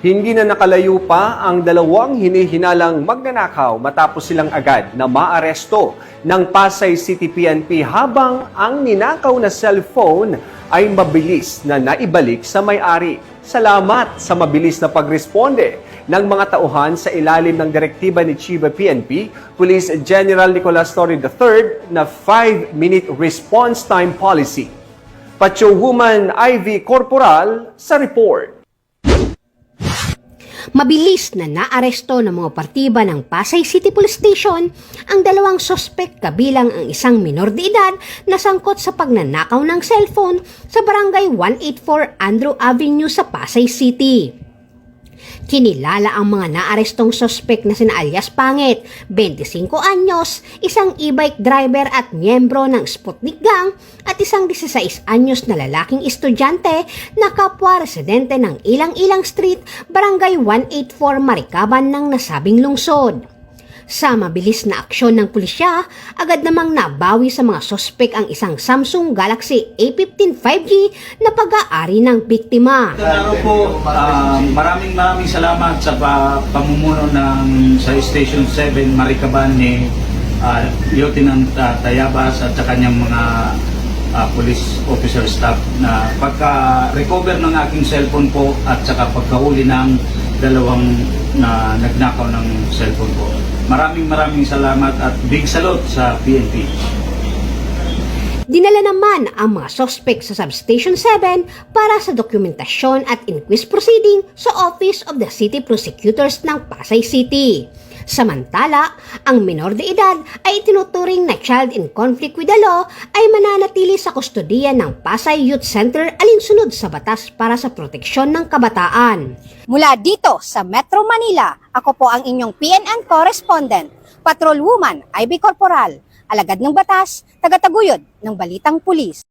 Hindi na nakalayo pa ang dalawang hinihinalang magnanakaw matapos silang agad na maaresto ng Pasay City PNP habang ang ninakaw na cellphone ay mabilis na naibalik sa may-ari. Salamat sa mabilis na pagresponde ng mga tauhan sa ilalim ng direktiba ni Chief PNP, Police General Nicolas Torre III na 5-minute response time policy. Patrolwoman Ivy Corporal sa report. Mabilis na naaresto ng mga partiba ng Pasay City Police Station ang dalawang sospek kabilang ang isang minor de edad na sangkot sa pagnanakaw ng cellphone sa barangay 184 Andrew Avenue sa Pasay City. Kinilala ang mga naarestong sospek na sina alias Pangit, 25 anyos, isang e-bike driver at miyembro ng Sputnik Gang at isang 16 anyos na lalaking estudyante na kapwa residente ng Ilang-Ilang Street, Barangay 184 Marikaban ng nasabing lungsod. Sa mabilis na aksyon ng pulisya, agad namang nabawi sa mga sospek ang isang Samsung Galaxy A15 5G na pag-aari ng biktima. Po, maraming salamat sa pamumuno ng sa Station 7 Marikaban ni Lieutenant Tayabas at sa kanyang mga police officer staff na pagka-recover ng aking cellphone po at saka pagkahuli ng dalawang na nagnakaw ng cellphone po. Maraming salamat at big salute sa PNP. Dinala naman ang mga sospek sa Substation 7 para sa dokumentasyon at inquest proceeding sa Office of the City Prosecutors ng Pasay City. Samantala, ang minor de edad ay itinuturing na child in conflict with the law ay mananatili sa kustodiya ng Pasay Youth Center alinsunod sa batas para sa proteksyon ng kabataan. Mula dito sa Metro Manila, ako po ang inyong PNN correspondent, Patrolwoman Ivy Corporal, alagad ng batas, tagataguyod ng balitang pulis.